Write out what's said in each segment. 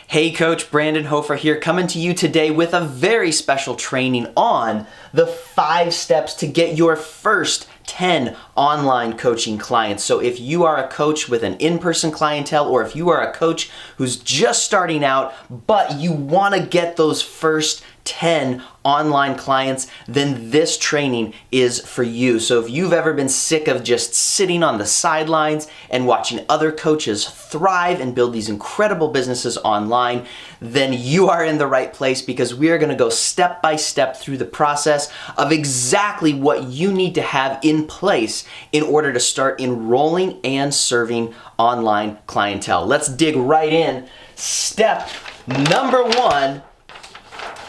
Hey Coach, Brandon Hofer here, coming to you today with a very special training on the 5 steps to get your first 10 online coaching clients. So if you are a coach with an in-person clientele, or if you are a coach who's just starting out, but you want to get those first 10 online clients, then this training is for you. So if you've ever been sick of just sitting on the sidelines and watching other coaches thrive and build these incredible businesses online, then you are in the right place, because we are going to go step by step through the process of exactly what you need to have in place in order to start enrolling and serving online clientele. Let's dig right in. Step number 1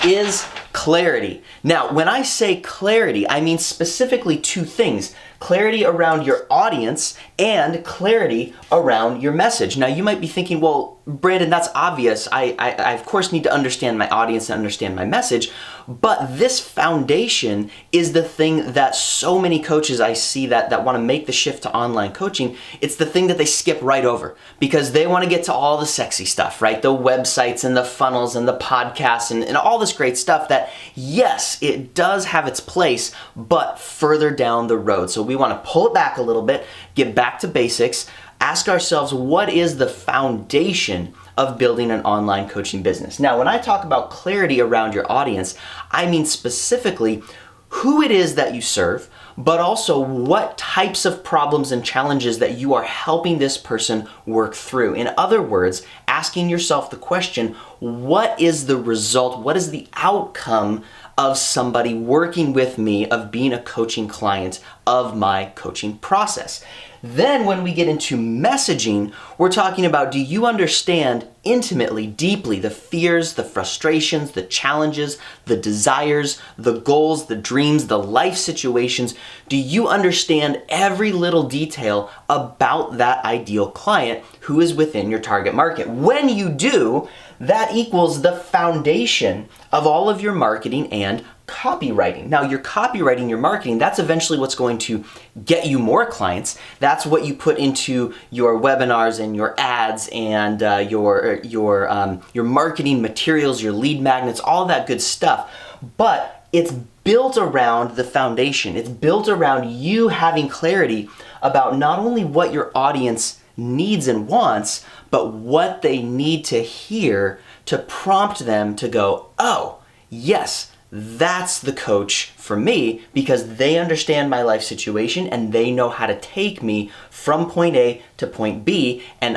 is clarity. Now, when I say clarity, I mean specifically 2 things. Clarity around your audience and clarity around your message. Now, you might be thinking, well, Brandon, that's obvious. I of course need to understand my audience and understand my message, but this foundation is the thing that so many coaches I see that want to make the shift to online coaching, it's the thing that they skip right over because they want to get to all the sexy stuff, right? The websites and the funnels and the podcasts and all this great stuff that, yes, it does have its place, but further down the road. So we want to pull it back a little bit, get back to basics, ask ourselves, what is the foundation of building an online coaching business? Now, when I talk about clarity around your audience, I mean specifically who it is that you serve, but also what types of problems and challenges that you are helping this person work through. In other words, asking yourself the question, what is the result? What is the outcome of somebody working with me, of being a coaching client of my coaching process? Then when we get into messaging, we're talking about, do you understand intimately, deeply, the fears, the frustrations, the challenges, the desires, the goals, the dreams, the life situations? Do you understand every little detail about that ideal client who is within your target market? When you do, that equals the foundation of all of your marketing and copywriting. Now, your copywriting, your marketing, that's eventually what's going to get you more clients. That's what you put into your webinars and your ads and your marketing materials, your lead magnets, all that good stuff. But it's built around the foundation. It's built around you having clarity about not only what your audience needs and wants, but what they need to hear to prompt them to go, oh, yes, that's the coach for me, because they understand my life situation and they know how to take me from point A to point B, and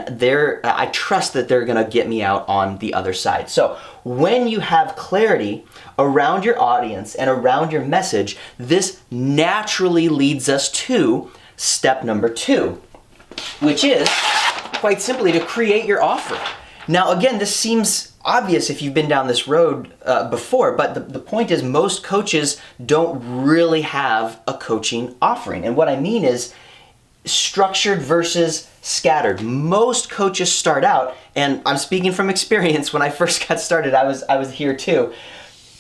I trust that they're gonna get me out on the other side. So when you have clarity around your audience and around your message, this naturally leads us to step number 2, which is quite simply to create your offer. Now, again, this seems obvious if you've been down this road before, but the point is most coaches don't really have a coaching offering. And what I mean is structured versus scattered. Most coaches start out, and I'm speaking from experience, when I first got started, I was here too,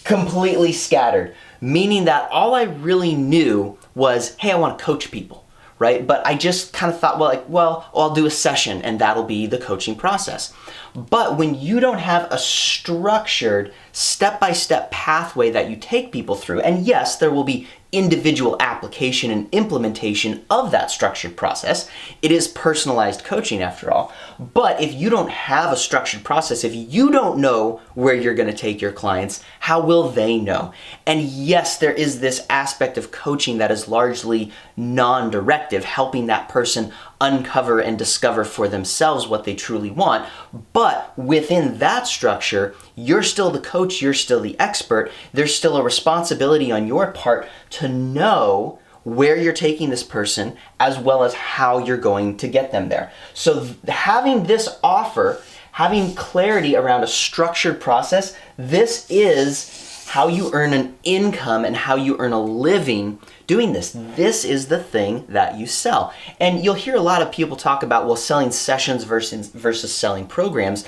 completely scattered, meaning that all I really knew was, hey, I want to coach people. Right? But I just kind of thought, well, I'll do a session and that'll be the coaching process. But when you don't have a structured step-by-step pathway that you take people through, and yes, there will be individual application and implementation of that structured process. It is personalized coaching after all. But if you don't have a structured process, if you don't know where you're going to take your clients, how will they know? And yes, there is this aspect of coaching that is largely non-directive, helping that person uncover and discover for themselves what they truly want. But within that structure, you're still the coach, you're still the expert. There's still a responsibility on your part to know where you're taking this person as well as how you're going to get them there. So having this offer, having clarity around a structured process, this is how you earn an income and how you earn a living doing this. This is the thing that you sell. And you'll hear a lot of people talk about, well, selling sessions versus selling programs,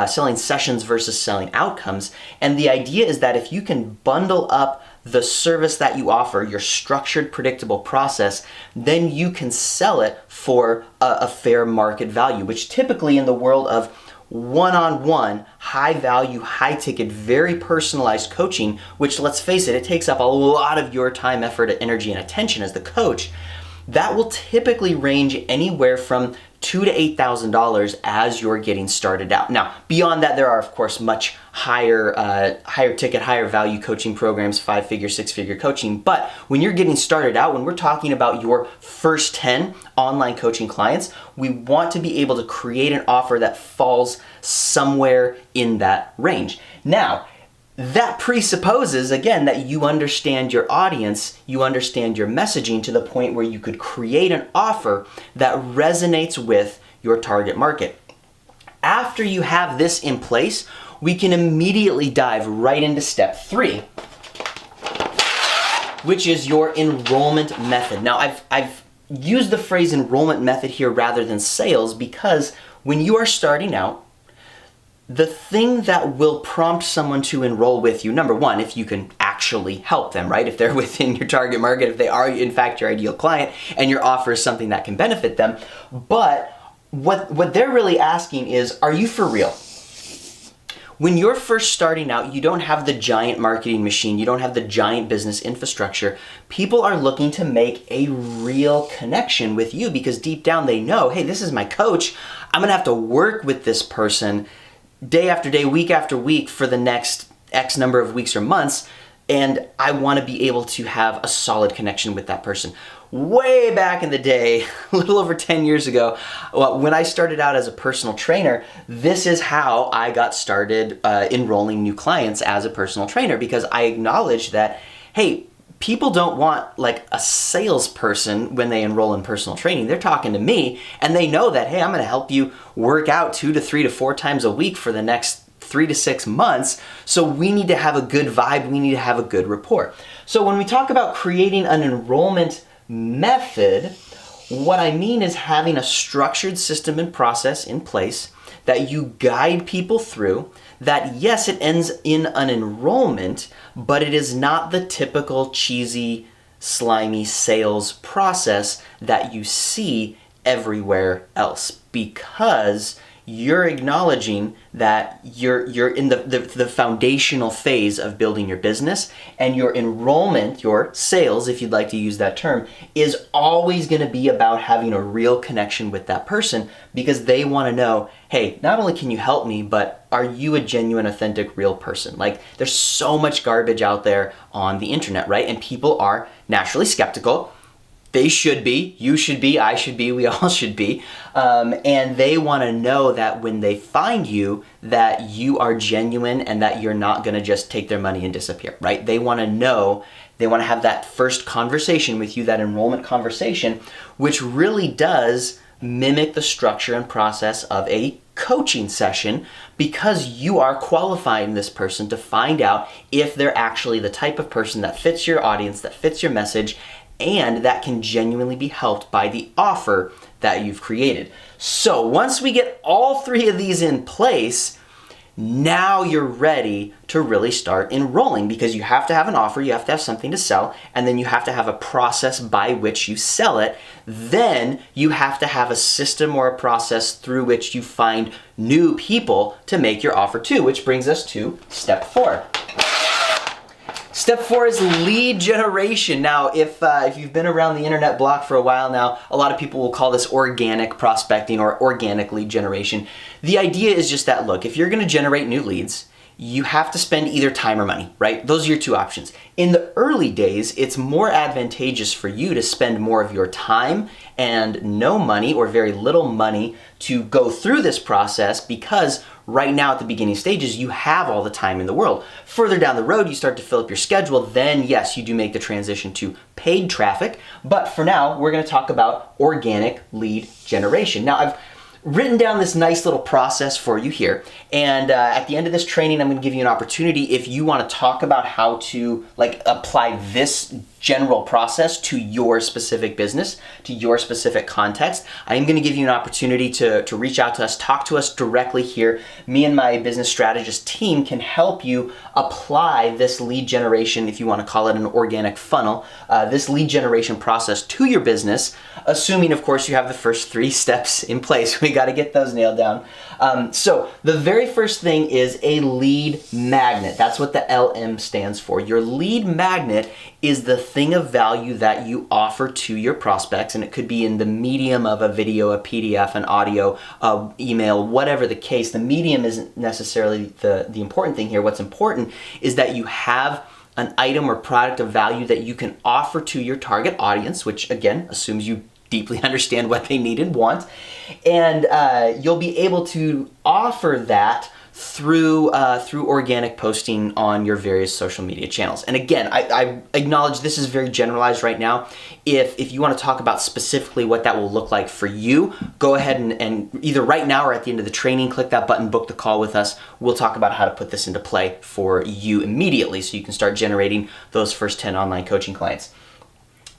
selling sessions versus selling outcomes. And the idea is that if you can bundle up the service that you offer, your structured, predictable process, then you can sell it for a fair market value, which typically in the world of one-on-one, high value, high ticket, very personalized coaching, which let's face it, it takes up a lot of your time, effort, energy, and attention as the coach, that will typically range anywhere from $2,000 to $8,000 as you're getting started out. Now, beyond that, there are of course much higher ticket, higher value coaching programs, 5-figure, 6-figure coaching. But when you're getting started out, when we're talking about your first 10 online coaching clients, we want to be able to create an offer that falls somewhere in that range. Now, that presupposes, again, that you understand your audience, you understand your messaging to the point where you could create an offer that resonates with your target market. After you have this in place, we can immediately dive right into step 3, which is your enrollment method. Now, I've used the phrase enrollment method here rather than sales because when you are starting out, the thing that will prompt someone to enroll with you, number one, if you can actually help them, right? If they're within your target market, if they are in fact your ideal client and your offer is something that can benefit them. But what they're really asking is, are you for real? When you're first starting out, you don't have the giant marketing machine, you don't have the giant business infrastructure. People are looking to make a real connection with you because deep down they know, hey, this is my coach. I'm gonna have to work with this person day after day, week after week for the next X number of weeks or months, and I want to be able to have a solid connection with that person. Way back in the day, a little over 10 years ago, when I started out as a personal trainer, this is how I got started enrolling new clients as a personal trainer, because I acknowledged that, hey, people don't want like a salesperson when they enroll in personal training. They're talking to me and they know that, hey, I'm gonna help you work out 2 to 3 to 4 times a week for the next 3 to 6 months. So we need to have a good vibe, we need to have a good rapport. So when we talk about creating an enrollment method, what I mean is having a structured system and process in place that you guide people through, that yes, it ends in an enrollment, but it is not the typical cheesy, slimy sales process that you see everywhere else, because you're acknowledging that you're in the foundational phase of building your business, and your enrollment, your sales, if you'd like to use that term, is always going to be about having a real connection with that person, because they want to know, hey, not only can you help me, but are you a genuine, authentic, real person? Like, there's so much garbage out there on the internet, right? And people are naturally skeptical. They should be, you should be, I should be, we all should be. And they want to know that when they find you, that you are genuine and that you're not going to just take their money and disappear, right? They want to know, they want to have that first conversation with you, that enrollment conversation, which really does mimic the structure and process of a coaching session, because you are qualifying this person to find out if they're actually the type of person that fits your audience, that fits your message, and that can genuinely be helped by the offer that you've created. So once we get all 3 of these in place, now you're ready to really start enrolling, because you have to have an offer, you have to have something to sell, and then you have to have a process by which you sell it. Then you have to have a system or a process through which you find new people to make your offer to, which brings us to step 4. Step 4 is lead generation. Now, if you've been around the internet block for a while now, a lot of people will call this organic prospecting or organic lead generation. The idea is just that, look, if you're gonna generate new leads, you have to spend either time or money, right? Those are your 2 options. In the early days, it's more advantageous for you to spend more of your time and no money or very little money to go through this process, because right now at the beginning stages, you have all the time in the world. Further down the road, you start to fill up your schedule, then yes, you do make the transition to paid traffic. But for now, we're gonna talk about organic lead generation. Now, I've written down this nice little process for you here, and at the end of this training, I'm gonna give you an opportunity if you wanna talk about how to like apply this general process to your specific business, to your specific context, I am going to give you an opportunity to reach out to us, talk to us directly here. Me and my business strategist team can help you apply this lead generation, if you want to call it an organic funnel, this lead generation process to your business, assuming, of course, you have the first 3 steps in place. We got to get those nailed down. So the very first thing is a lead magnet. That's what the LM stands for. Your lead magnet is the thing of value that you offer to your prospects, and it could be in the medium of a video, a PDF, an audio, email, whatever the case. The medium isn't necessarily the important thing here. What's important is that you have an item or product of value that you can offer to your target audience, which again assumes you deeply understand what they need and want, and you'll be able to offer that through organic posting on your various social media channels. And again, I acknowledge this is very generalized right now. If you want to talk about specifically what that will look like for you, go ahead and either right now or at the end of the training, click that button, book the call with us. We'll talk about how to put this into play for you immediately so you can start generating those first 10 online coaching clients.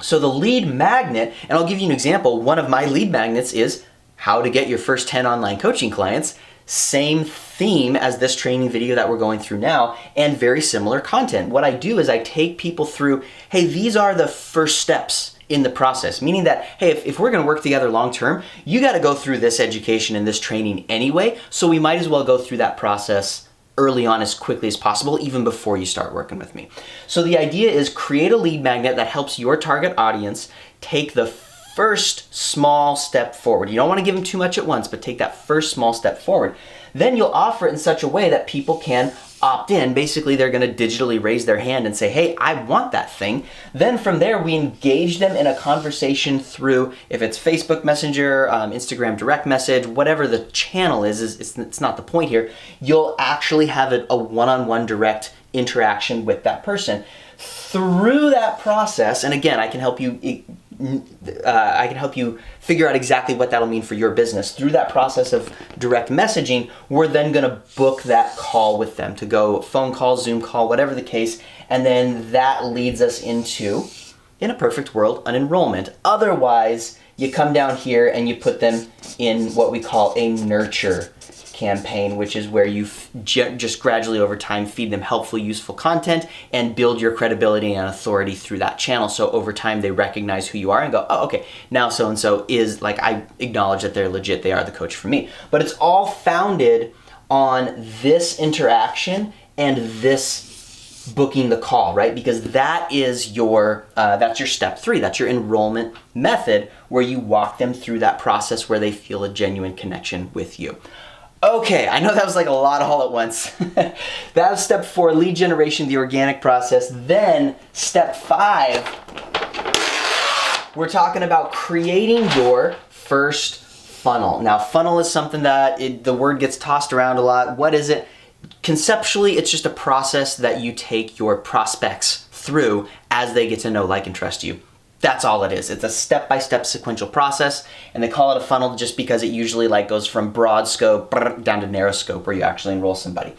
So the lead magnet, and I'll give you an example. One of my lead magnets is how to get your first 10 online coaching clients. Same theme as this training video that we're going through now, and very similar content. What I do is I take people through, hey, these are the first steps in the process, meaning that, hey, if we're gonna work together long term, you gotta go through this education and this training anyway, so we might as well go through that process early on as quickly as possible, even before you start working with me. So the idea is create a lead magnet that helps your target audience take the first small step forward. You don't want to give them too much at once, but take that first small step forward. Then you'll offer it in such a way that people can opt in. Basically, they're going to digitally raise their hand and say, hey, I want that thing. Then from there, we engage them in a conversation through, if it's Facebook Messenger, Instagram direct message, whatever the channel is it's not the point here. You'll actually have a one-on-one direct interaction with that person. Through that process, and again, I can help you figure out exactly what that'll mean for your business. Through that process of direct messaging, we're then gonna book that call with them to go phone call, Zoom call, whatever the case, and then that leads us into, in a perfect world, an enrollment. Otherwise, you come down here and you put them in what we call a nurture campaign, which is where you just gradually over time feed them helpful, useful content and build your credibility and authority through that channel. So over time they recognize who you are and go, oh, okay, now so-and-so is, like, I acknowledge that they're legit, they are the coach for me. But it's all founded on this interaction and this booking the call, right? Because that is that's your step 3, that's your enrollment method, where you walk them through that process where they feel a genuine connection with you. Okay, I know that was like a lot all at once. That was step 4, lead generation, the organic process. Then step 5, we're talking about creating your first funnel. Now, funnel is something that the word gets tossed around a lot. What is it? Conceptually, it's just a process that you take your prospects through as they get to know, like, and trust you. That's all it is. It's a step-by-step sequential process, and they call it a funnel just because it usually goes from broad scope down to narrow scope where you actually enroll somebody.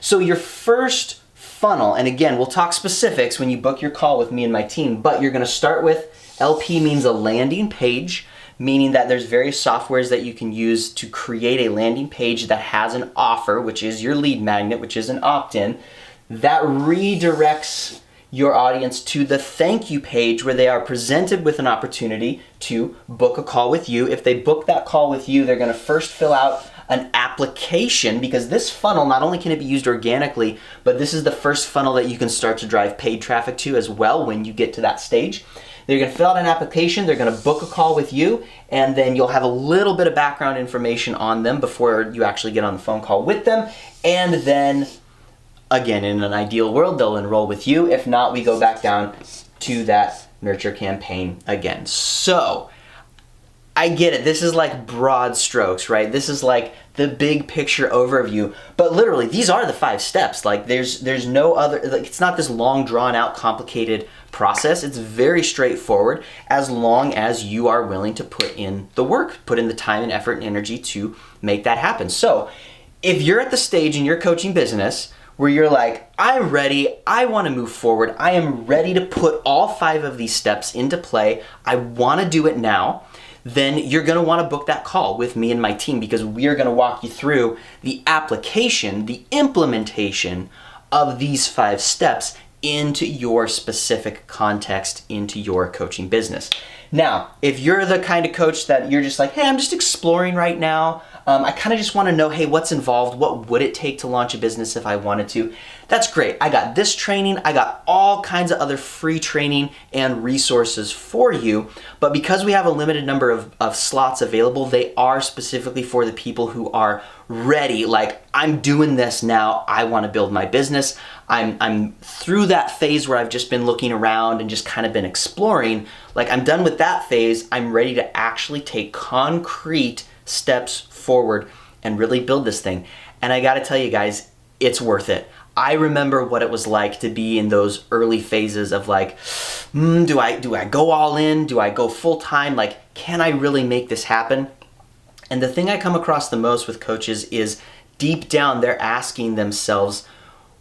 So your first funnel, and again, we'll talk specifics when you book your call with me and my team, but you're gonna start with, LP means a landing page, meaning that there's various softwares that you can use to create a landing page that has an offer, which is your lead magnet, which is an opt-in, that redirects your audience to the thank you page where they are presented with an opportunity to book a call with you. If they book that call with you, they're gonna first fill out an application, because this funnel, not only can it be used organically, but this is the first funnel that you can start to drive paid traffic to as well when you get to that stage. They're gonna fill out an application, they're gonna book a call with you, and then you'll have a little bit of background information on them before you actually get on the phone call with them, and then again, in an ideal world, they'll enroll with you. If not, we go back down to that nurture campaign again. So, I get it. This is like broad strokes, right? This is like the big picture overview. But literally, these are the 5 steps. Like, there's no other, it's not this long, drawn out, complicated process. It's very straightforward as long as you are willing to put in the work, put in the time and effort and energy to make that happen. So, if you're at the stage in your coaching business where you're like, I'm ready, I want to move forward, I am ready to put all 5 of these steps into play, I want to do it now, then you're going to want to book that call with me and my team, because we are going to walk you through the application, the implementation of these 5 steps into your specific context, into your coaching business. Now, if you're the kind of coach that you're just like, hey, I'm just exploring right now, I kind of just want to know, hey, what's involved? What would it take to launch a business if I wanted to? That's great. I got this training. I got all kinds of other free training and resources for you. But because we have a limited number of slots available, they are specifically for the people who are ready. Like, I'm doing this now. I want to build my business. I'm through that phase where I've just been looking around and just kind of been exploring. Like, I'm done with that phase. I'm ready to actually take concrete steps forward and really build this thing. And I got to tell you guys, it's worth it. I remember what it was like to be in those early phases of like, do I go all in? Do I go full time? Like, can I really make this happen? And the thing I come across the most with coaches is deep down, they're asking themselves,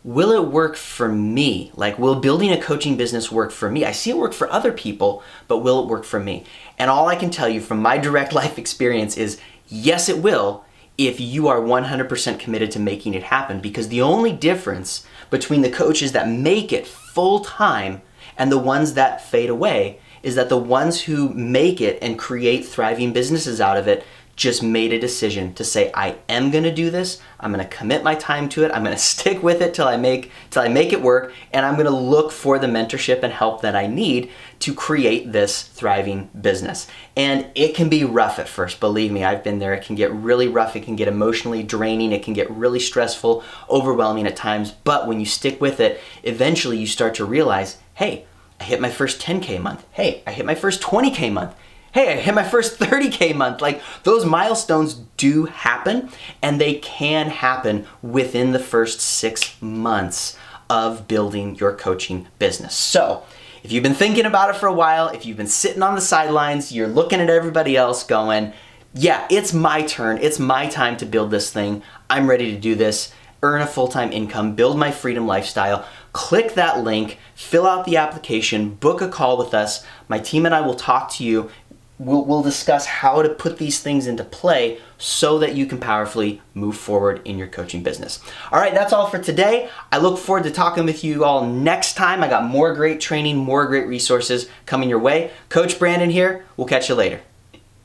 will it work for me? Like, will building a coaching business work for me? I see it work for other people, but will it work for me? And all I can tell you from my direct life experience is, yes, it will, if you are 100% committed to making it happen. Because the only difference between the coaches that make it full time and the ones that fade away is that the ones who make it and create thriving businesses out of it just made a decision to say, I am going to do this. I'm going to commit my time to it. I'm going to stick with it till I make it work, and I'm going to look for the mentorship and help that I need to create this thriving business. And it can be rough at first. Believe me, I've been there. It can get really rough. It can get emotionally draining. It can get really stressful, overwhelming at times. But when you stick with it, eventually you start to realize, hey, I hit my first 10K month. Hey, I hit my first 20K month. Hey, I hit my first 30K month. Like, those milestones do happen, and they can happen within the first 6 months of building your coaching business. So if you've been thinking about it for a while, if you've been sitting on the sidelines, you're looking at everybody else going, yeah, it's my turn. It's my time to build this thing. I'm ready to do this, earn a full-time income, build my freedom lifestyle. Click that link, fill out the application, book a call with us. My team and I will talk to you. We'll discuss how to put these things into play so that you can powerfully move forward in your coaching business. All right, that's all for today. I look forward to talking with you all next time. I got more great training, more great resources coming your way. Coach Brandon here. We'll catch you later.